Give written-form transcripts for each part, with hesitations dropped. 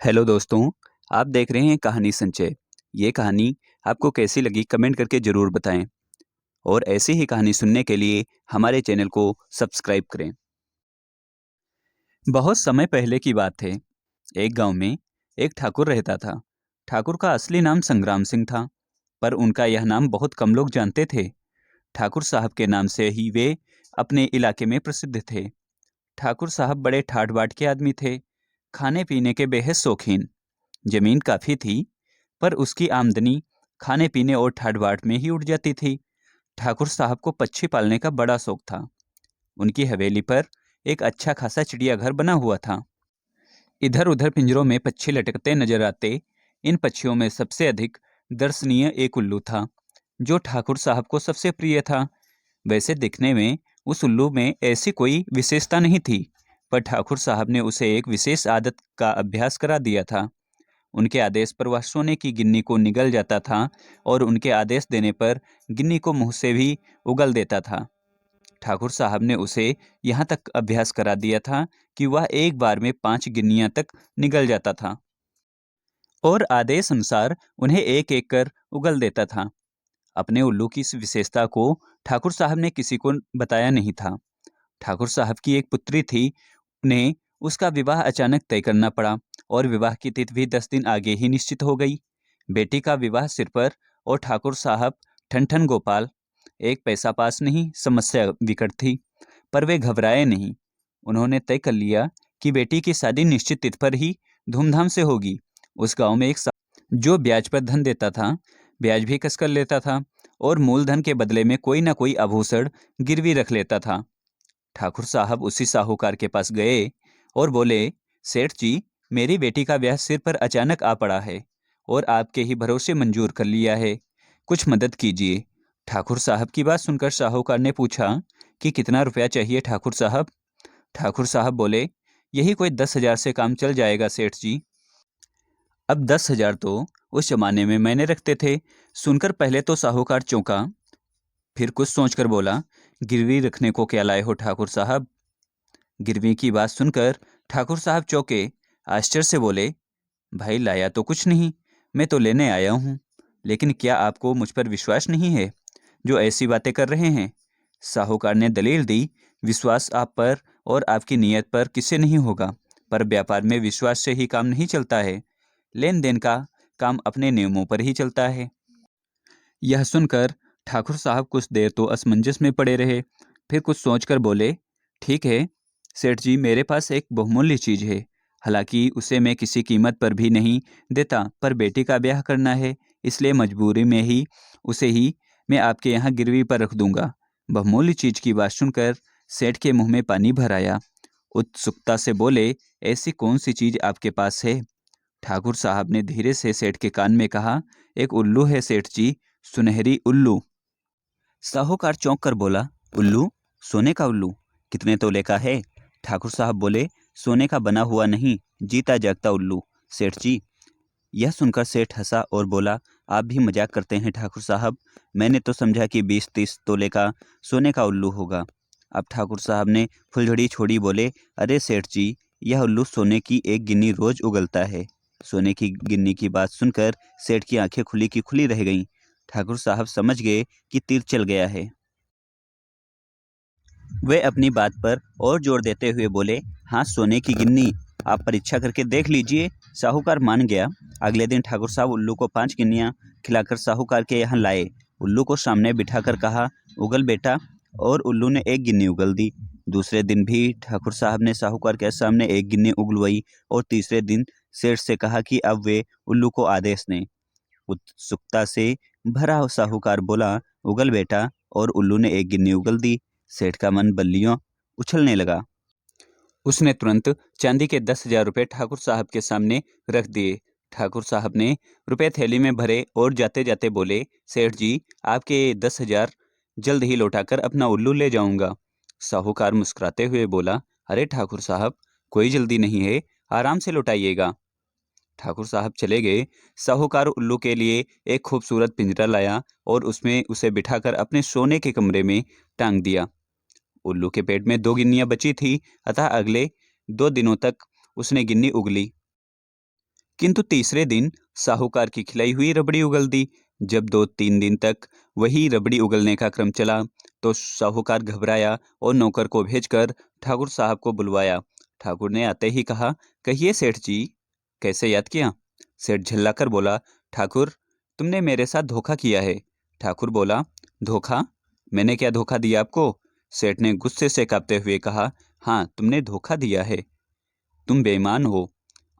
Hello दोस्तों, आप देख रहे हैं कहानी संचय। ये कहानी आपको कैसी लगी कमेंट करके ज़रूर बताएं और ऐसी ही कहानी सुनने के लिए हमारे चैनल को सब्सक्राइब करें। बहुत समय पहले की बात है। एक गांव में एक ठाकुर रहता था। ठाकुर का असली नाम संग्राम सिंह था, पर उनका यह नाम बहुत कम लोग जानते थे। ठाकुर साहब के नाम से ही वे अपने इलाके में प्रसिद्ध थे। ठाकुर साहब बड़े ठाट बाट के आदमी थे, खाने पीने के बेहद शौकीन। जमीन काफ़ी थी, पर उसकी आमदनी खाने पीने और ठाट बाट में ही उड़ जाती थी। ठाकुर साहब को पक्षी पालने का बड़ा शौक था। उनकी हवेली पर एक अच्छा खासा चिड़ियाघर बना हुआ था। इधर उधर पिंजरों में पक्षी लटकते नजर आते। इन पक्षियों में सबसे अधिक दर्शनीय एक उल्लू था, जो ठाकुर साहब को सबसे प्रिय था। वैसे दिखने में उस उल्लू में ऐसी कोई विशेषता नहीं थी, पर ठाकुर साहब ने उसे एक विशेष आदत का अभ्यास करा दिया था। उनके आदेश पर वह सोने की गिन्नी को निगल जाता था और उनके आदेश देने पर गिन्नी को मुंह से भी उगल देता था। ठाकुर साहब ने उसे यहाँ तक अभ्यास करा दिया था कि वह एक बार में 5 गिन्नियां तक निगल जाता था और आदेश अनुसार उन्हें एक एक कर उगल देता था। अपने उल्लू की इस विशेषता को ठाकुर साहब ने किसी को बताया नहीं था। ठाकुर साहब की एक पुत्री थी, उन्हें उसका विवाह अचानक तय करना पड़ा और विवाह की तिथि भी 10 दिन आगे ही निश्चित हो गई। बेटी का विवाह सिर पर और ठाकुर साहब ठन ठन गोपाल। एक पैसा पास नहीं, समस्या विकट थी, पर वे घबराए नहीं। उन्होंने तय कर लिया कि बेटी की शादी निश्चित तिथि पर ही धूमधाम से होगी। उस गांव में एक जो ब्याज पर धन देता था, ब्याज भी कसकर लेता था और मूलधन के बदले में कोई ना कोई आभूषण गिरवी रख लेता था। ठाकुर साहब उसी साहूकार के पास गए और बोले, सेठ जी, मेरी बेटी का ब्याह सिर पर अचानक आ पड़ा है और आपके ही भरोसे मंजूर कर लिया है, कुछ मदद कीजिए। ठाकुर साहब की बात सुनकर साहूकार ने पूछा कि कितना रुपया चाहिए ठाकुर साहब। ठाकुर साहब बोले, यही कोई 10,000 से काम चल जाएगा सेठ जी। अब 10,000 तो उस जमाने में मैंने रखते थे। सुनकर पहले तो साहूकार चौंका, फिर कुछ सोचकर बोला, गिरवी रखने को क्या लाए हो ठाकुर साहब। गिरवी की बात सुनकर ठाकुर साहब चौंके, आश्चर्य से बोले, भाई लाया तो कुछ नहीं, मैं तो लेने आया हूँ, लेकिन क्या आपको मुझ पर विश्वास नहीं है जो ऐसी बातें कर रहे हैं। साहूकार ने दलील दी, विश्वास आप पर और आपकी नीयत पर किसे नहीं होगा, पर व्यापार में विश्वास से ही काम नहीं चलता है। लेन देन का काम अपने नियमों पर ही चलता है। यह सुनकर ठाकुर साहब कुछ देर तो असमंजस में पड़े रहे, फिर कुछ सोचकर बोले, ठीक है सेठ जी, मेरे पास एक बहुमूल्य चीज़ है। हालांकि उसे मैं किसी कीमत पर भी नहीं देता, पर बेटी का ब्याह करना है, इसलिए मजबूरी में ही उसे ही मैं आपके यहाँ गिरवी पर रख दूंगा। बहुमूल्य चीज़ की बात सुनकर सेठ के मुंह में पानी भर आया। उत्सुकता से बोले, ऐसी कौन सी चीज़ आपके पास है। ठाकुर साहब ने धीरे से सेठ के कान में कहा, एक उल्लू है सेठ जी, सुनहरी उल्लू। साहूकार चौंक कर बोला, उल्लू, सोने का उल्लू, कितने तोले का है। ठाकुर साहब बोले, सोने का बना हुआ नहीं, जीता जागता उल्लू सेठ जी। यह सुनकर सेठ हंसा और बोला, आप भी मजाक करते हैं ठाकुर साहब, मैंने तो समझा कि 20-30 तोले का सोने का उल्लू होगा। अब ठाकुर साहब ने फुलझड़ी छोड़ी, बोले, अरे सेठ जी, यह उल्लू सोने की एक गिन्नी रोज उगलता है। सोने की गिन्नी की बात सुनकर सेठ की आंखें खुली की खुली रह गईं। ठाकुर साहब समझ गए कि तीर चल गया है। वे अपनी बात पर और जोर देते हुए बोले, हाँ, सोने की गिन्नी, आप परीक्षा करके देख लीजिए। साहूकार मान गया। अगले दिन ठाकुर साहब उल्लू को 5 गिन्नियाँ खिलाकर साहूकार के यहाँ लाए। उल्लू को सामने बिठाकर कहा, उगल बेटा, और उल्लू ने एक गिन्नी उगल दी। दूसरे दिन भी ठाकुर साहब ने साहूकार के सामने एक गिन्नी उगलवाई और तीसरे दिन सेठ से कहा कि अब वे उल्लू को आदेश दें। उत्सुकता से भरा साहूकार बोला, उगल बेटा, और उल्लू ने एक गिन्नी उगल दी। सेठ का मन बल्लियों उछलने लगा। उसने तुरंत चांदी के 10,000 रुपये ठाकुर साहब के सामने रख दिए। ठाकुर साहब ने रुपए थैली में भरे और जाते जाते बोले, सेठ जी, आपके 10,000 जल्द ही लौटाकर अपना उल्लू ले जाऊंगा। साहूकार मुस्कुराते हुए बोला, अरे ठाकुर साहब, कोई जल्दी नहीं है, आराम से लौटाइएगा। ठाकुर साहब चले गए। साहूकार उल्लू के लिए एक खूबसूरत पिंजरा लाया और उसमें उसे बिठाकर अपने सोने के कमरे में टांग दिया। उल्लू के पेट में 2 गिन्नियां बची थी, अतः अगले 2 दिनों तक उसने गिन्नी उगली। किंतु तीसरे दिन साहूकार की खिलाई हुई रबड़ी उगल दी। जब 2-3 दिन तक वही रबड़ी उगलने का क्रम चला तो साहूकार घबराया और नौकर को भेजकर ठाकुर साहब को बुलवाया। ठाकुर ने आते ही कहा, कहिए सेठ जी, कैसे याद किया? सेठ झल्लाकर बोला, ठाकुर, तुमने मेरे साथ धोखा किया है। ठाकुर बोला, धोखा? मैंने क्या धोखा दिया आपको? सेठ ने गुस्से से कांपते हुए कहा, हाँ, तुमने धोखा दिया है, तुम बेईमान हो।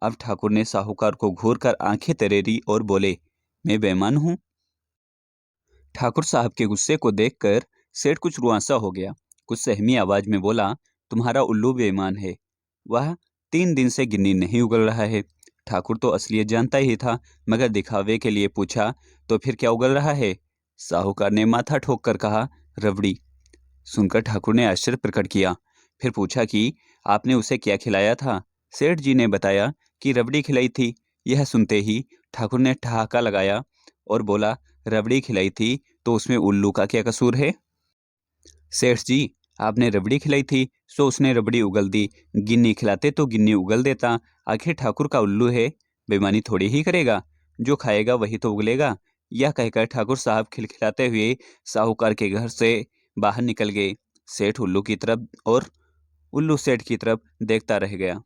अब ठाकुर ने साहूकार को घूर कर आंखें तरेरी और बोले, मैं बेईमान हूं? ठाकुर साहब के गुस्से को देखकर सेठ कुछ रुआंसा हो गया। कुछ सहमी आवाज में बोला, तुम्हारा उल्लू बेईमान है, वह 3 दिन से गिन्नी नहीं उगल रहा है। ठाकुर तो असलियत जानता ही था, मगर दिखावे के लिए पूछा, तो फिर क्या उगल रहा है? साहूकार ने माथा ठोक कर कहा, रबड़ी। सुनकर ठाकुर ने आश्चर्य प्रकट किया। फिर पूछा कि आपने उसे क्या खिलाया था? सेठ जी ने बताया कि रबड़ी खिलाई थी। यह सुनते ही ठाकुर ने ठहाका लगाया और बोला, रबड़ी खिलाई थी तो उसमें उल्लू का क्या कसूर है? सेठ जी, आपने रबड़ी खिलाई थी तो उसने रबड़ी उगल दी, गिन्नी खिलाते तो गिन्नी उगल देता। आखिर ठाकुर का उल्लू है, बेईमानी थोड़ी ही करेगा, जो खाएगा वही तो उगलेगा। यह कहकर ठाकुर साहब खिलखिलाते हुए साहूकार के घर से बाहर निकल गए। सेठ उल्लू की तरफ और उल्लू सेठ की तरफ देखता रह गया।